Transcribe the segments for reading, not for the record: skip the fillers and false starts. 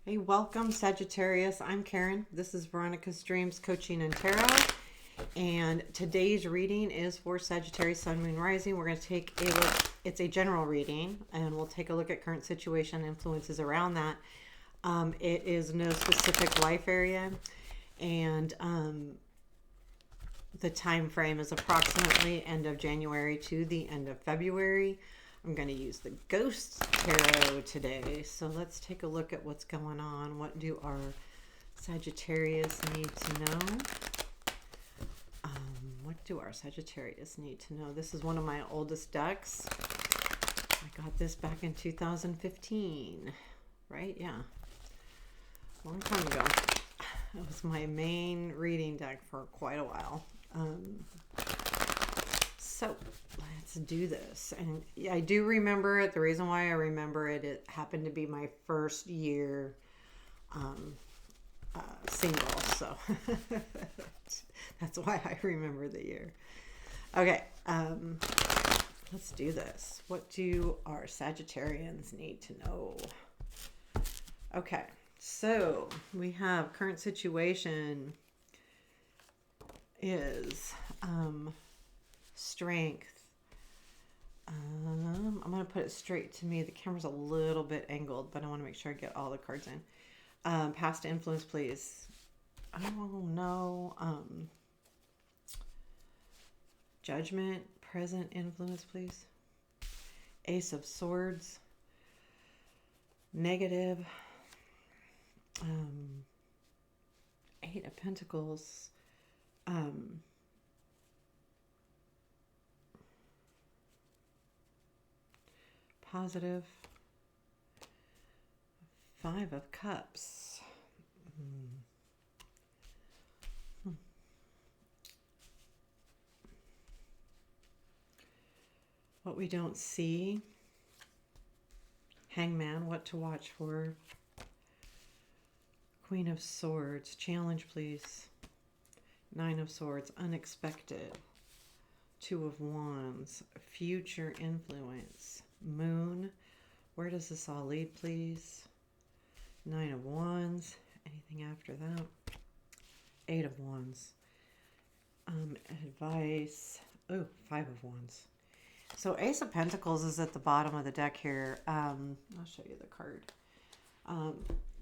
Hey, welcome Sagittarius. I'm Karen. This is Veronica's Dreams Coaching and Tarot. And today's reading is for Sagittarius Sun, Moon, Rising. We're going to take a look. It's a general reading, and we'll take a look at current situation, influences around that. It is no specific life area, and the time frame is approximately end of January to the end of February. I'm going to use the Ghost Tarot today. So let's take a look at what's going on. What do our Sagittarius need to know? What do our Sagittarius need to know? This is one of my oldest decks. I got this back in 2015, right? Yeah. Long time ago. It was my main reading deck for quite a while. So let's do this. And I do remember it. The reason why I remember it, it happened to be my first year single. So that's why I remember the year. Okay, let's do this. What do our Sagittarians need to know? Okay, so we have current situation is strength. I'm going to put it straight to me. The camera's a little bit angled, but I want to make sure I get all the cards in. Past influence, please. Oh, no. Judgment. Present influence, please. Ace of Swords. Negative. Eight of Pentacles. Positive. Five of Cups. What we don't see. Hangman, what to watch for. Queen of Swords, challenge please. Nine of Swords, unexpected. Two of Wands, future influence. Moon, where does this all lead please? Nine of Wands, anything after that? Eight of Wands. Advice, oh, Five of Wands. So Ace of Pentacles is at the bottom of the deck here. I'll show you the card.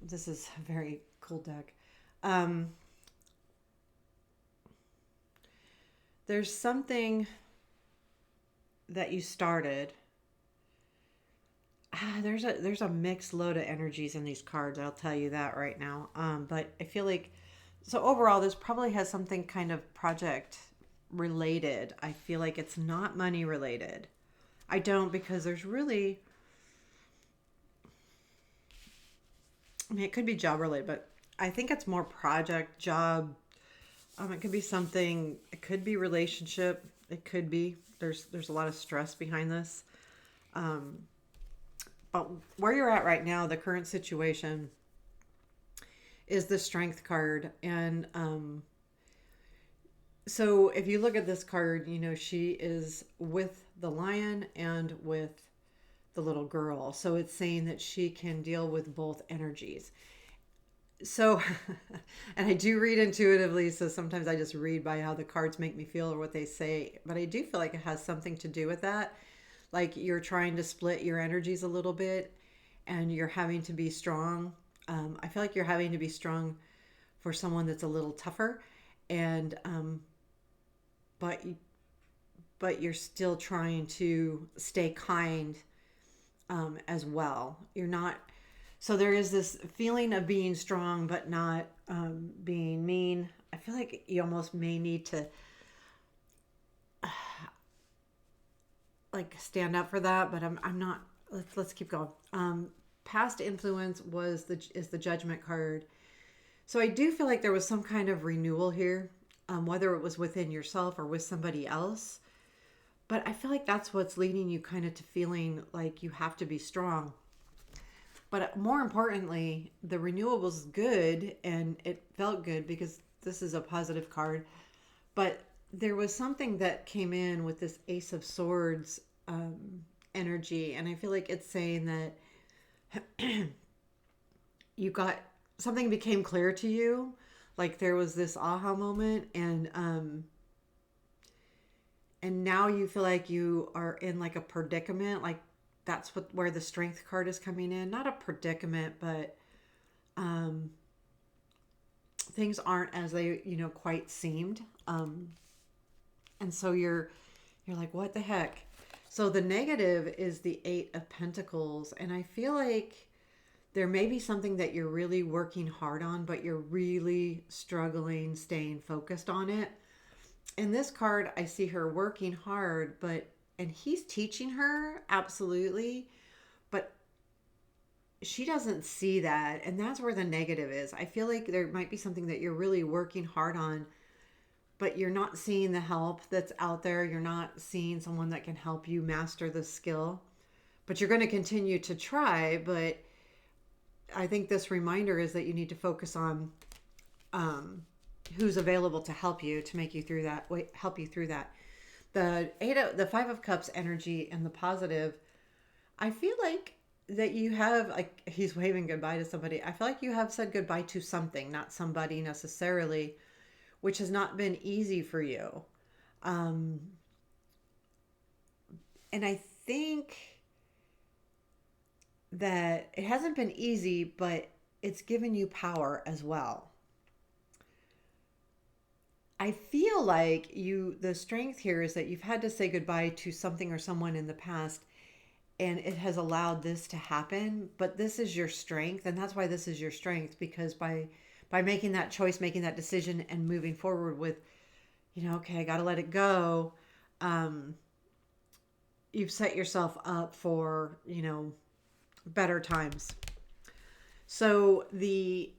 This is a very cool deck. There's something that you started. There's a mixed load of energies in these cards. I'll tell you that right now. But I feel like, so overall, this probably has something kind of project related. I feel like it's not money related. I don't, because there's really, I mean, it could be job related, but I think it's more project, job. It could be something, it could be relationship. It could be, there's a lot of stress behind this. But where you're at right now, the current situation is the Strength card. And so if you look at this card, you know, she is with the lion and with the little girl. So it's saying that she can deal with both energies. So, and I do read intuitively, so sometimes I just read by how the cards make me feel or what they say, but I do feel like it has something to do with that. Like you're trying to split your energies a little bit and you're having to be strong. I feel like you're having to be strong for someone that's a little tougher, and but you're still trying to stay kind as well. You're not, so there is this feeling of being strong but not being mean. I feel like you almost may need to like stand up for that, but I'm not. Let's keep going. Past influence is the Judgment card. So I do feel like there was some kind of renewal here, whether it was within yourself or with somebody else. But I feel like that's what's leading you kind of to feeling like you have to be strong. But more importantly, the renewal was good and it felt good because this is a positive card. But there was something that came in with this Ace of Swords energy. And I feel like it's saying that you got something became clear to you, like there was this aha moment, and now you feel like you are in like a predicament, like that's what where the strength card is coming in. Not a predicament, but um things aren't as they, quite seemed. And so you're like, what the heck? So the negative is the 8 of Pentacles, and I feel like there may be something that you're really working hard on, but you're really struggling staying focused on it. In this card, I see her working hard, and he's teaching her, absolutely, but she doesn't see that. And that's where the negative is. I feel like there might be something that you're really working hard on, but you're not seeing the help that's out there. You're not seeing someone that can help you master the skill, but you're going to continue to try. But I think this reminder is that you need to focus on who's available to help you, to make you through that, help you through that. The 5 of Cups energy and the positive, I feel like that you have, like, he's waving goodbye to somebody. I feel like you have said goodbye to something, not somebody necessarily, which has not been easy for you. And I think that it hasn't been easy, but it's given you power as well. I feel like the strength here is that you've had to say goodbye to something or someone in the past, and it has allowed this to happen. But this is your strength, and that's why this is your strength, because by making that choice, making that decision, and moving forward with, okay, I got to let it go, you've set yourself up for, better times. So the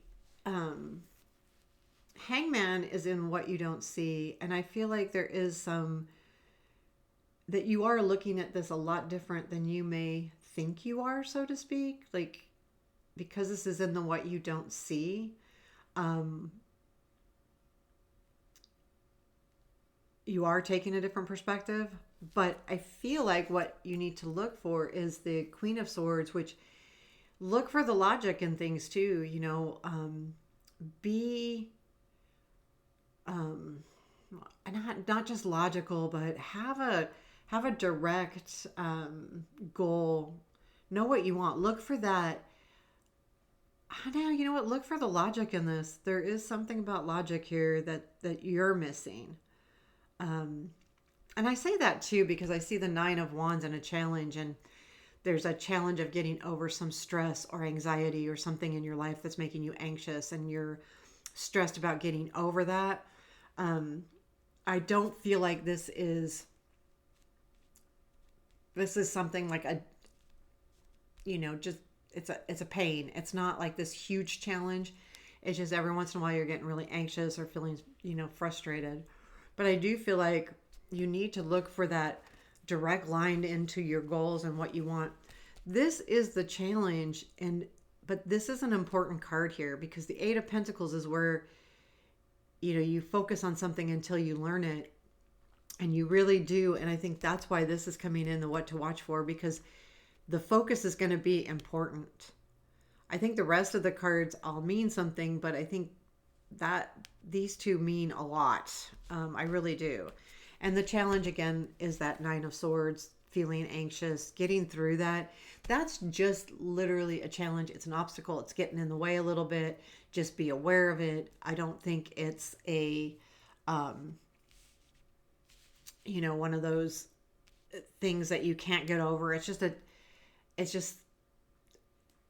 Hangman is in what you don't see, and I feel like there is some that you are looking at this a lot different than you may think you are, so to speak, like, because this is in the what you don't see. You are taking a different perspective, but I feel like what you need to look for is the Queen of Swords, which look for the logic in things too, be not just logical, but have a direct goal. Know what you want. Look for that. Now, you know what? Look for the logic in this. There is something about logic here that you're missing. And I say that too because I see the 9 of Wands in a challenge, and there's a challenge of getting over some stress or anxiety or something in your life that's making you anxious, and you're stressed about getting over that. I don't feel like this is something like just it's a pain. It's not like this huge challenge. It's just every once in a while you're getting really anxious or feeling, frustrated. But I do feel like you need to look for that direct line into your goals and what you want. This is the challenge, but this is an important card here, because the 8 of Pentacles is where you focus on something until you learn it, and you really do. And I think that's why this is coming in, the what to watch for, because the focus is going to be important. I think the rest of the cards all mean something, but I think that these two mean a lot. I really do. And the challenge again is that 9 of Swords, feeling anxious, getting through that. That's just literally a challenge. It's an obstacle. It's getting in the way a little bit. Just be aware of it. I don't think it's a, one of those things that you can't get over. It's just,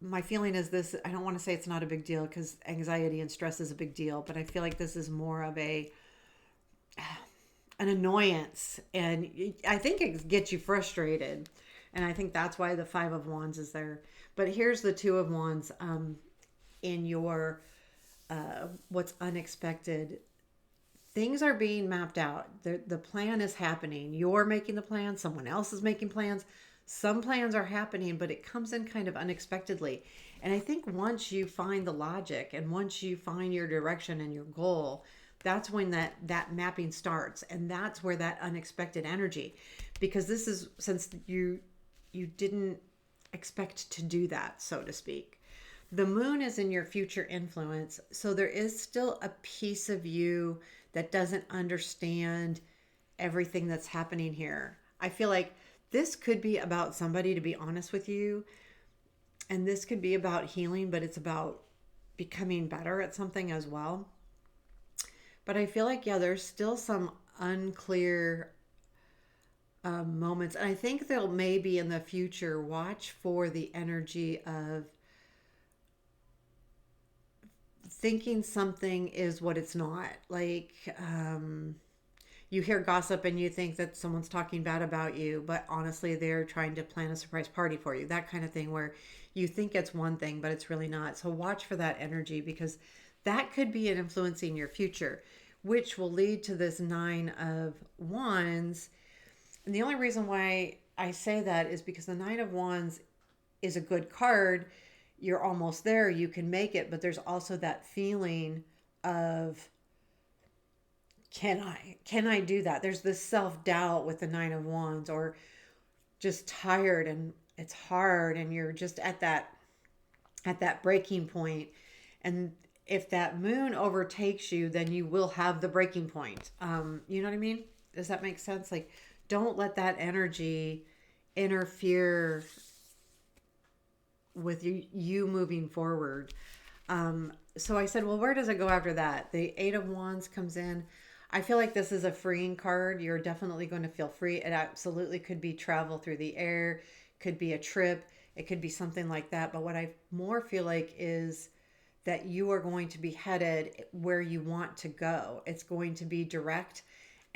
my feeling is this, I don't want to say it's not a big deal, because anxiety and stress is a big deal, but I feel like this is more of an annoyance, and I think it gets you frustrated. And I think that's why the 5 of Wands is there. But here's the 2 of Wands in your what's unexpected. Things are being mapped out. The plan is happening. You're making the plan. Someone else is making plans. Some plans are happening, but it comes in kind of unexpectedly. And I think once you find the logic, and once you find your direction and your goal, that's when that mapping starts. And that's where that unexpected energy, because this is, since you didn't expect to do that, so to speak. The moon is in your future influence. So there is still a piece of you that doesn't understand everything that's happening here. I feel like this could be about somebody, to be honest with you, and this could be about healing, but it's about becoming better at something as well. But I feel like, yeah, there's still some unclear moments. And I think they'll maybe in the future watch for the energy of thinking something is what it's not. Like, you hear gossip and you think that someone's talking bad about you, but honestly, they're trying to plan a surprise party for you. That kind of thing where you think it's one thing, but it's really not. So watch for that energy because that could be an influencing your future, which will lead to this Nine of Wands. And the only reason why I say that is because the Nine of Wands is a good card. You're almost there, you can make it, but there's also that feeling of, can I do that? There's this self-doubt with the Nine of Wands, or just tired and it's hard and you're just at that breaking point. And if that moon overtakes you, then you will have the breaking point. You know what I mean? Does that make sense? Like, don't let that energy interfere with you moving forward. So I said, well, where does it go after that? The Eight of Wands comes in. I feel like this is a freeing card. You're definitely going to feel free. It absolutely could be travel through the air, could be a trip, it could be something like that. But what I more feel like is that you are going to be headed where you want to go. It's going to be direct.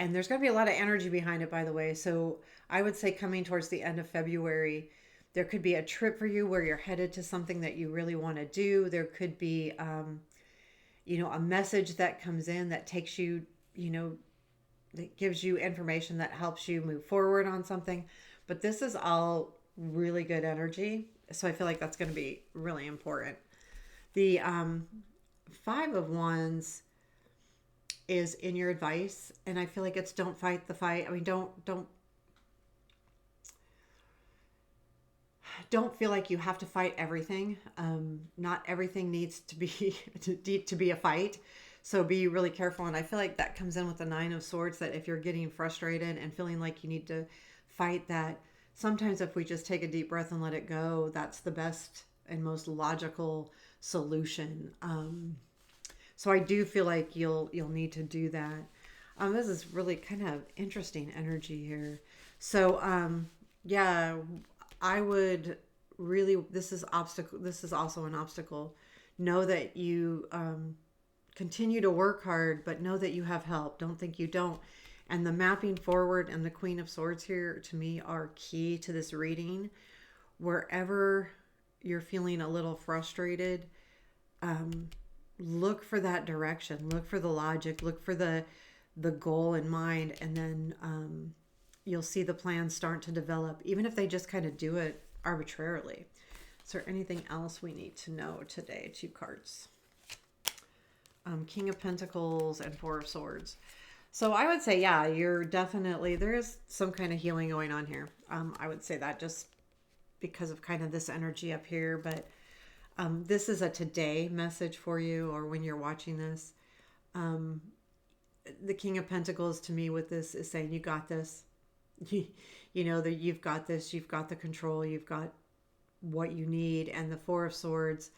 And there's going to be a lot of energy behind it, by the way. So I would say coming towards the end of February, there could be a trip for you where you're headed to something that you really want to do. There could be, a message that comes in that takes you, that gives you information that helps you move forward on something. But this is all really good energy. So I feel like that's going to be really important. The Five of Wands is in your advice. And I feel like it's don't fight the fight. I mean, don't feel like you have to fight everything. Not everything needs to be to be a fight. So be really careful. And I feel like that comes in with the Nine of Swords, that if you're getting frustrated and feeling like you need to fight that, sometimes if we just take a deep breath and let it go, that's the best and most logical solution. So I do feel like you'll need to do that. This is really kind of interesting energy here. So yeah, I would really, this is also an obstacle. Know that you continue to work hard, but know that you have help. Don't think you don't. And the mapping forward and the Queen of Swords here, to me, are key to this reading. Wherever you're feeling a little frustrated, look for that direction. Look for the logic. Look for the goal in mind. And then you'll see the plans start to develop, even if they just kind of do it arbitrarily. Is there anything else we need to know today? Two cards. King of Pentacles and Four of Swords. So I would say, yeah, there is some kind of healing going on here. I would say that just because of kind of this energy up here. But this is a today message for you, or when you're watching this. The King of Pentacles to me with this is saying, you got this. You know that you've got this. You've got the control. You've got what you need. And the Four of Swords,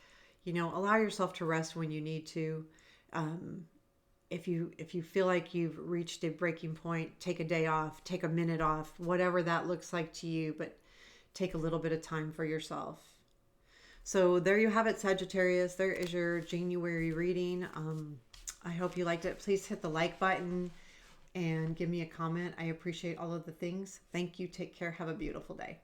allow yourself to rest when you need to. If you feel like you've reached a breaking point, take a day off, take a minute off, whatever that looks like to you, but take a little bit of time for yourself. So there you have it, Sagittarius. There is your January reading. I hope you liked it. Please hit the like button and give me a comment. I appreciate all of the things. Thank you. Take care. Have a beautiful day.